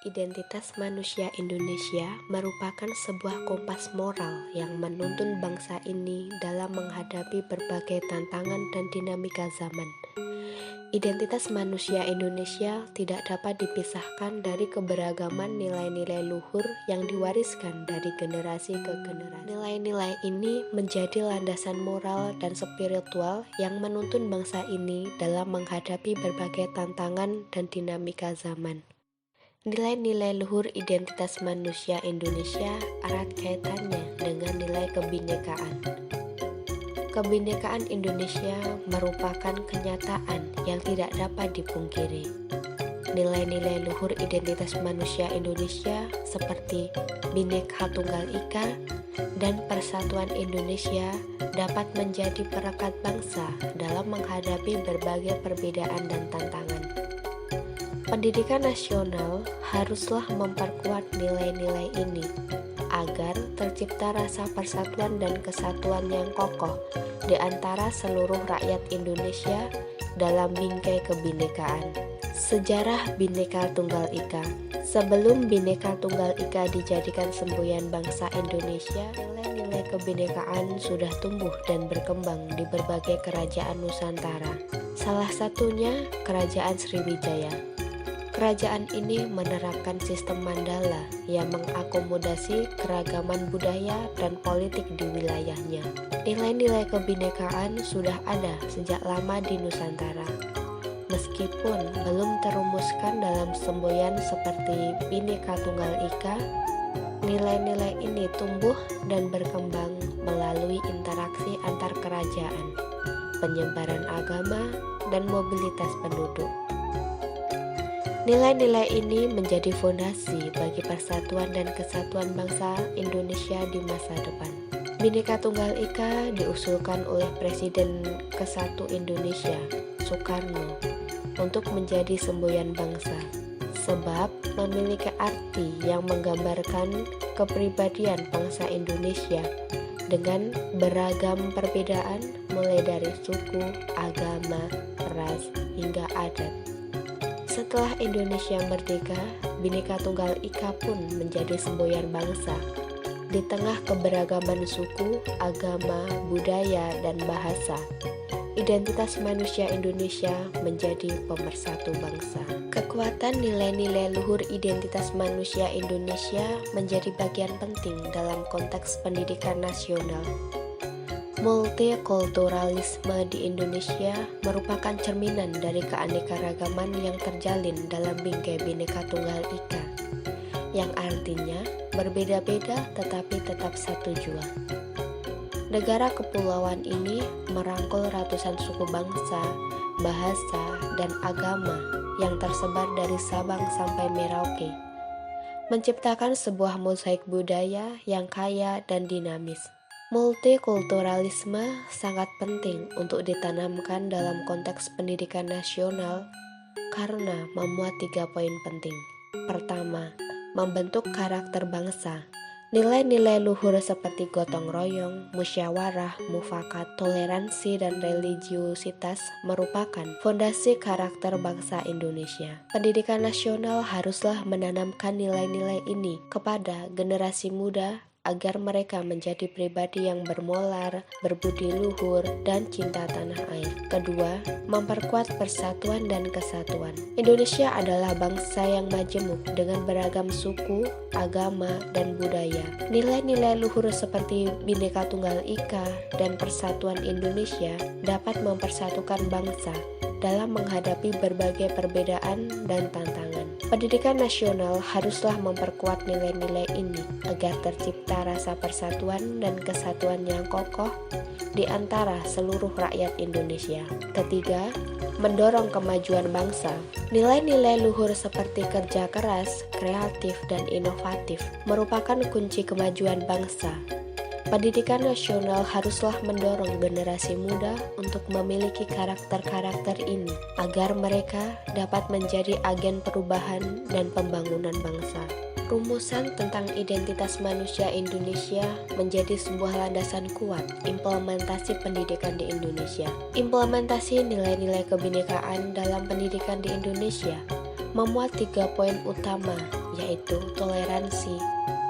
Identitas manusia Indonesia merupakan sebuah kompas moral yang menuntun bangsa ini dalam menghadapi berbagai tantangan dan dinamika zaman. Identitas manusia Indonesia tidak dapat dipisahkan dari keberagaman nilai-nilai luhur yang diwariskan dari generasi ke generasi. Nilai-nilai ini menjadi landasan moral dan spiritual yang menuntun bangsa ini dalam menghadapi berbagai tantangan dan dinamika zaman. Nilai-nilai luhur identitas manusia Indonesia erat kaitannya dengan nilai kebinekaan. Kebinekaan Indonesia merupakan kenyataan yang tidak dapat dipungkiri. Nilai-nilai luhur identitas manusia Indonesia seperti Bhinneka Tunggal Ika dan Persatuan Indonesia dapat menjadi perekat bangsa dalam menghadapi berbagai perbedaan dan tantangan. Pendidikan nasional haruslah memperkuat nilai-nilai ini agar tercipta rasa persatuan dan kesatuan yang kokoh di antara seluruh rakyat Indonesia dalam bingkai kebinekaan. Sejarah Bhinneka Tunggal Ika. Sebelum Bhinneka Tunggal Ika dijadikan semboyan bangsa Indonesia, nilai-nilai kebinekaan sudah tumbuh dan berkembang di berbagai kerajaan Nusantara. Salah satunya Kerajaan Sriwijaya. Kerajaan ini menerapkan sistem Mandala yang mengakomodasi keragaman budaya dan politik di wilayahnya. Nilai-nilai kebinekaan sudah ada sejak lama di Nusantara. Meskipun belum terumuskan dalam semboyan seperti Bhinneka Tunggal Ika, nilai-nilai ini tumbuh dan berkembang melalui interaksi antar kerajaan, penyebaran agama, dan mobilitas penduduk. Nilai-nilai ini menjadi fondasi bagi persatuan dan kesatuan bangsa Indonesia di masa depan. Bhinneka Tunggal Ika diusulkan oleh Presiden ke-1 Indonesia, Soekarno, untuk menjadi semboyan bangsa, sebab memiliki arti yang menggambarkan kepribadian bangsa Indonesia dengan beragam perbedaan mulai dari suku, agama, ras, hingga adat. Setelah Indonesia merdeka, Bhinneka Tunggal Ika pun menjadi semboyan bangsa. Di tengah keberagaman suku, agama, budaya, dan bahasa, identitas manusia Indonesia menjadi pemersatu bangsa. Kekuatan nilai-nilai luhur identitas manusia Indonesia menjadi bagian penting dalam konteks pendidikan nasional. Multikulturalisme di Indonesia merupakan cerminan dari keanekaragaman yang terjalin dalam bingkai Bhinneka Tunggal Ika, yang artinya berbeda-beda tetapi tetap satu jua. Negara kepulauan ini merangkul ratusan suku bangsa, bahasa, dan agama yang tersebar dari Sabang sampai Merauke, menciptakan sebuah mosaik budaya yang kaya dan dinamis. Multikulturalisme sangat penting untuk ditanamkan dalam konteks pendidikan nasional karena memuat 3 poin penting. Pertama, membentuk karakter bangsa. Nilai-nilai luhur seperti gotong royong, musyawarah, mufakat, toleransi, dan religiusitas merupakan fondasi karakter bangsa Indonesia. Pendidikan nasional haruslah menanamkan nilai-nilai ini kepada generasi muda agar mereka menjadi pribadi yang bermoral, berbudi luhur, dan cinta tanah air. Kedua, memperkuat persatuan dan kesatuan. Indonesia adalah bangsa yang majemuk dengan beragam suku, agama, dan budaya. Nilai-nilai luhur seperti Bhinneka Tunggal Ika dan Persatuan Indonesia dapat mempersatukan bangsa dalam menghadapi berbagai perbedaan dan tantangan. Pendidikan nasional haruslah memperkuat nilai-nilai ini agar tercipta rasa persatuan dan kesatuan yang kokoh di antara seluruh rakyat Indonesia. Ketiga, mendorong kemajuan bangsa. Nilai-nilai luhur seperti kerja keras, kreatif, dan inovatif merupakan kunci kemajuan bangsa. Pendidikan nasional haruslah mendorong generasi muda untuk memiliki karakter-karakter ini agar mereka dapat menjadi agen perubahan dan pembangunan bangsa. Rumusan tentang identitas manusia Indonesia menjadi sebuah landasan kuat implementasi pendidikan di Indonesia. Implementasi nilai-nilai kebinekaan dalam pendidikan di Indonesia memuat 3 poin utama, yaitu toleransi,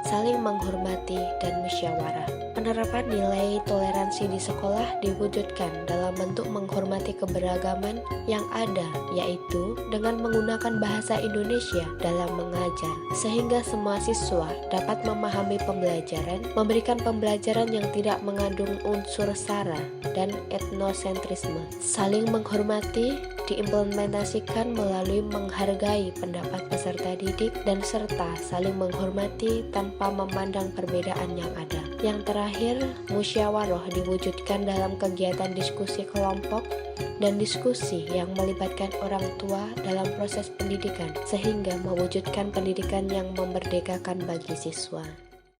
saling menghormati, dan musyawarah. Penerapan nilai toleransi di sekolah diwujudkan dalam bentuk menghormati keberagaman yang ada, yaitu dengan menggunakan bahasa Indonesia dalam mengajar, sehingga semua siswa dapat memahami pembelajaran, memberikan pembelajaran yang tidak mengandung unsur sara dan etnosentrisme. Saling menghormati diimplementasikan melalui menghargai pendapat peserta didik dan serta saling menghormati tanpa memandang perbedaan yang ada. Yang terakhir, musyawarah diwujudkan dalam kegiatan diskusi kelompok dan diskusi yang melibatkan orang tua dalam proses pendidikan, sehingga mewujudkan pendidikan yang memerdekakan bagi siswa.